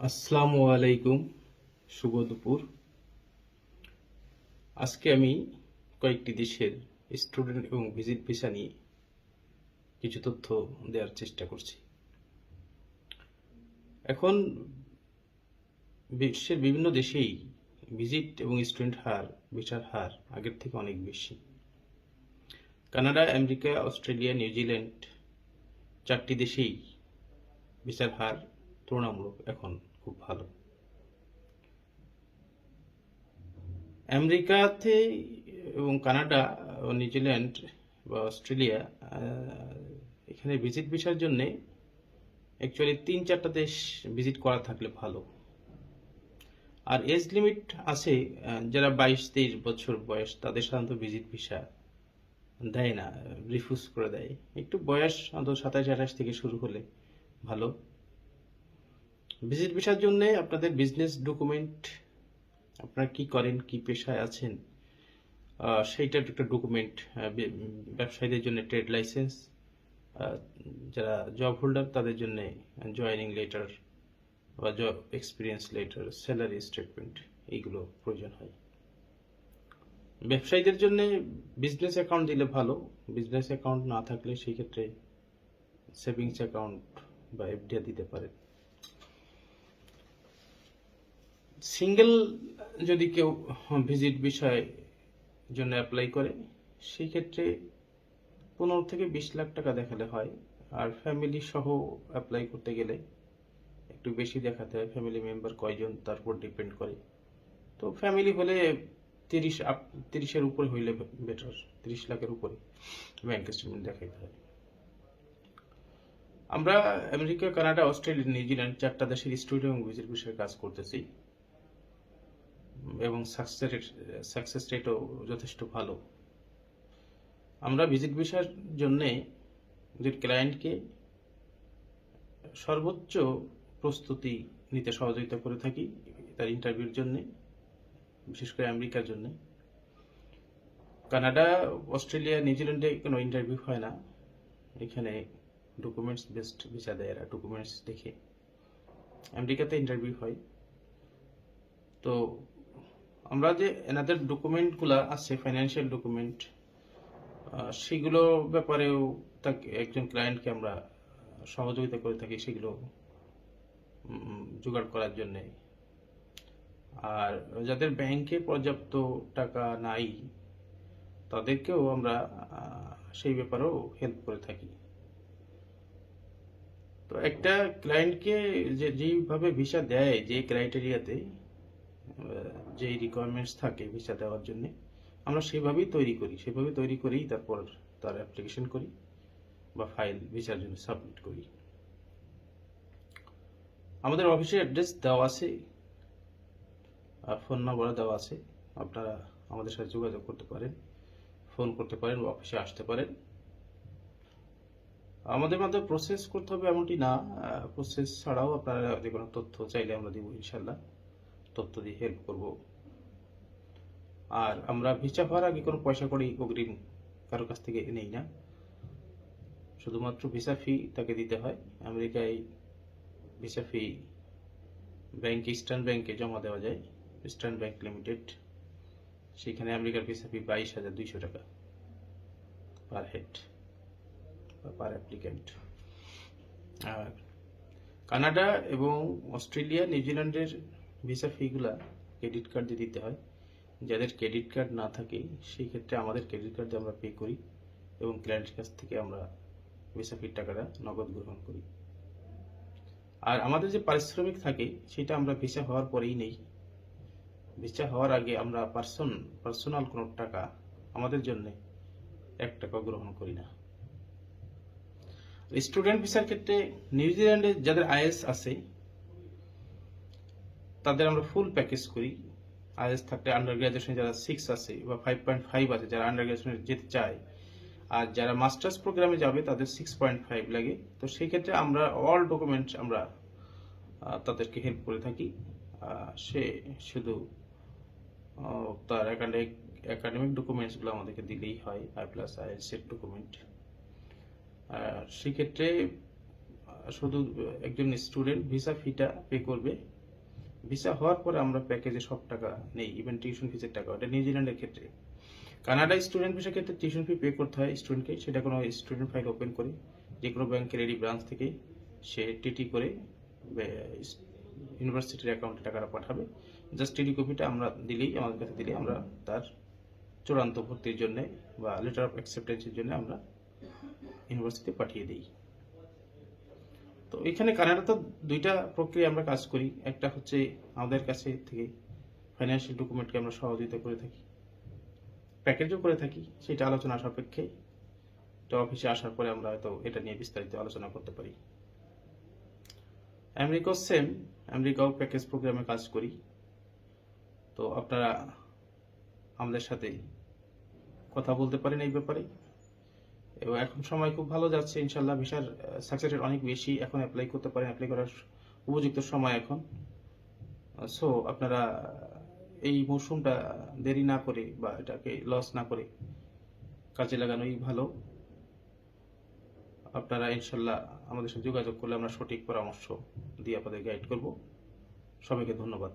আসসালামু আলাইকুম, শুভ দুপুর। আজকে আমি কয়েকটি দেশের স্টুডেন্ট এবং ভিজিট ভিসা নিয়ে কিছু তথ্য দেওয়ার চেষ্টা করছি। এখন বিশ্বের বিভিন্ন দেশেই ভিজিট এবং স্টুডেন্ট ভিসার হার আগের থেকে অনেক বেশি। কানাডা, আমেরিকা, অস্ট্রেলিয়া, নিউজিল্যান্ড 4টি দেশেই ভিসার হার তুলনামূলক এখন খুব ভালো। আমেরিকাতে এবং কানাডা ও নিউজিল্যান্ড বা অস্ট্রেলিয়া এখানে ভিজিট ভিসার জন্যে অ্যাকচুয়ালি 3-4টা দেশ ভিজিট করা থাকলে ভালো। আর এজ লিমিট আছে, যারা 22-23 বছর বয়স তাদের সাধারণত ভিজিট ভিসা দেয় না, রিফিউজ করে দেয়। একটু বয়স অন্তত 27-28 থেকে শুরু হলে ভালো। ভিজিট ভিসার জন্য আপনাদের বিজনেস ডকুমেন্ট, আপনারা কি করেন, কি পেশায় আছেন, সেইটার একটা ডকুমেন্ট, ব্যবসায়ীদের জন্য ট্রেড লাইসেন্স, যারা জব হোল্ডার তাদের জন্য জয়েনিং লেটার বা job experience letter, salary statement, এইগুলো প্রয়োজন হয়। ব্যবসায়ীদের জন্য বিজনেস অ্যাকাউন্ট দিলে ভালো। বিজনেস অ্যাকাউন্ট না থাকলে সেই ক্ষেত্রে সেভিংস অ্যাকাউন্ট বা এফডিআর দিতে পারেন। সিঙ্গেল যদি কেউ ভিজিট বিষয় জন্য অ্যাপ্লাই করে সেই ক্ষেত্রে 15 থেকে 20 লাখ টাকা দেখালে হয়। আর ফ্যামিলি সহ অ্যাপ্লাই করতে গেলে একটু বেশি দেখাতে হয়। ফ্যামিলি মেম্বার কয়জন তার উপর ডিপেন্ড করে। তো ফ্যামিলি হলে 30-এর উপরে হইলে বেটার, 30 লাখের উপরে ব্যাংক স্টেটমেন্ট দেখাইতে হয়। আমরা আমেরিকা, কানাডা, অস্ট্রেলিয়া, নিউজিল্যান্ড 4টা দেশের স্টুডেন্ট এবং ভিজিট বিষয়ে কাজ করতেছি এবং সাকসেস রেটও যথেষ্ট ভালো। আমরা ভিজিট ভিসার জন্য যে ক্লায়েন্টকে সর্বোচ্চ প্রস্তুতি নিতে সহযোগিতা করে থাকি তার ইন্টারভিউর জন্য, বিশেষ করে আমেরিকার জন্য। কানাডা, অস্ট্রেলিয়া, নিউজিল্যান্ডে কোনো ইন্টারভিউ হয় না, এখানে ডকুমেন্টস বেসড ভিসা দেয়, এরা ডকুমেন্টস দেখে। আমেরিকাতে ইন্টারভিউ হয়। তো আমরা যে এনাদের ডকুমেন্টগুলো আছে, ফাইন্যান্সিয়াল ডকুমেন্ট, সেগুলো ব্যাপারেও তাকে একজন ক্লায়েন্টকে আমরা সহযোগিতা করে থাকি সেগুলো জোগাড় করার জন্যে। আর যাদের ব্যাংকে পর্যাপ্ত টাকা নাই তাদেরকেও আমরা সেই ব্যাপারেও হেল্প করে থাকি। তো একটা ক্লায়েন্টকে যেইভাবে ভিসা দেয়, যে ক্রাইটেরিয়াতে যেই রিকোয়ারমেন্টস থাকে ভিসা দেওয়ার জন্য, আমরা সেভাবেই তৈরি করেই তারপর তার অ্যাপ্লিকেশন করি বা ফাইল ভিসার জন্য সাবমিট করি। আমাদের অফিসের অ্যাড্রেস দেওয়া আছে, ফোন নাম্বার দেওয়া আছে, আপনারা আমাদের সাথে যোগাযোগ করতে পারেন, ফোন করতে পারেন বা অফিসে আসতে পারেন। আমাদের মাধ্যমে প্রসেস করতে হবে এমনটি না, প্রসেস ছাড়াও আপনারা যে কোনো তথ্য চাইলে আমরা দিব, ইনশাল্লাহ তথ্য দিয়ে হেল্প করব। আর আমরা ভিসা পাওয়ার আগে কোনো পয়সা করি অগ্রিম কারো কাছ থেকে নেই না, শুধুমাত্র ভিসা ফি তাকে দিতে হয়। আমেরিকায় ভিসা ফি ব্যাংকে, ইস্টার্ন ব্যাংকে জমা দেওয়া যায়, ইস্টার্ন ব্যাংক লিমিটেড। সেখানে আমেরিকার ভিসা ফি 22,200 টাকা পার হেড বা পার অ্যাপ্লিক্যান্ট। আর কানাডা এবং অস্ট্রেলিয়া, নিউজিল্যান্ডের ভিসা ফিগুলা ক্রেডিট কার্ড দিয়ে দিতে হয়। যাদের ক্রেডিট কার্ড না থাকে সেই ক্ষেত্রে আমাদের ক্রেডিট কার্ড দিয়ে আমরা পে করি এবং ক্লায়েন্টের কাছ থেকে আমরা ভিসা ফির টাকাটা নগদ গ্রহণ করি। আর আমাদের যে পারিশ্রমিক থাকে সেটা আমরা ভিসা হওয়ার পরেই নেই। ভিসা হওয়ার আগে আমরা পার্সোনাল কোনো টাকা আমাদের জন্য 1 টাকা গ্রহণ করি না। স্টুডেন্ট ভিসার ক্ষেত্রে নিউজিল্যান্ডে যাদের আইএস আছে তাদের আমরা ফুল প্যাকেজ করি। আইএস থাকলে আন্ডার গ্রাজুয়েশনে যারা 6 আছে বা 5.5 আছে, যারা আন্ডার গ্রাজুয়েশনে যেতে চায়, আর যারা মাস্টার্স প্রোগ্রামে যাবে তাদের 6.5 লাগে। তো সেই ক্ষেত্রে আমরা অল ডকুমেন্টস আমরা তাদেরকে হেল্প করে থাকি। সে শুধু তার একাডেমিক ডকুমেন্টসগুলো আমাদেরকে দিলেই হয়, I+, IELTS এর ডকুমেন্ট। সেক্ষেত্রে শুধু একজন স্টুডেন্ট ভিসা ফিটা পে করবে। ভিসা হওয়ার পরে আমরা প্যাকেজে সব টাকা নেই, ইভেন টিউশন ফিসের টাকা। এটা নিউজিল্যান্ডের ক্ষেত্রে। কানাডায় স্টুডেন্ট ভিসার ক্ষেত্রে টিউশন ফি পে করতে হয় স্টুডেন্টকে। সেটা কোনো স্টুডেন্ট ফাইল ওপেন করে যে কোনো ব্যাংকের এডি ব্রাঞ্চ থেকে সে টিটি করে ইউনিভার্সিটির অ্যাকাউন্টে টাকাটা পাঠাবে। জাস্ট টিডি কপিটা আমরা দিলেই, আমাদের কাছে দিলে আমরা তার চূড়ান্ত ভর্তির জন্য বা লেটার অফ অ্যাকসেপ্টেন্সের জন্য আমরা ইউনিভার্সিটিতে পাঠিয়ে দিই। তো এখানে কানাডাতে দুইটা প্রক্রিয়া আমরা কাজ করি। একটা হচ্ছে আমাদের কাছে থেকে ফাইন্যান্সিয়াল ডকুমেন্টকে আমরা সহযোগিতা করে থাকি, প্যাকেজও করে থাকি, সেটা আলোচনা সাপেক্ষে। তো অফিসে আসার পরে আমরা হয়তো এটা নিয়ে বিস্তারিত আলোচনা করতে পারি। আমেরিকাও সেম, আমেরিকাও প্যাকেজ প্রোগ্রামে কাজ করি। তো আপনারা আমাদের সাথে কথা বলতে পারেন এই ব্যাপারে। এবং এখন সময় খুব ভালো যাচ্ছে ইনশাল্লাহ, ভিসার সাকসেস রেট অনেক বেশি। এখন অ্যাপ্লাই করতে পারেন, অ্যাপ্লাই করার উপযুক্ত সময় এখন। সো আপনারা এই মৌসুমটা দেরি না করে বা এটাকে লস না করে কাজে লাগানোই ভালো। আপনারা ইনশাল্লাহ আমাদের সাথে যোগাযোগ করলে আমরা সঠিক পরামর্শ দিয়ে আপনাদের গাইড করব। সবাইকে ধন্যবাদ।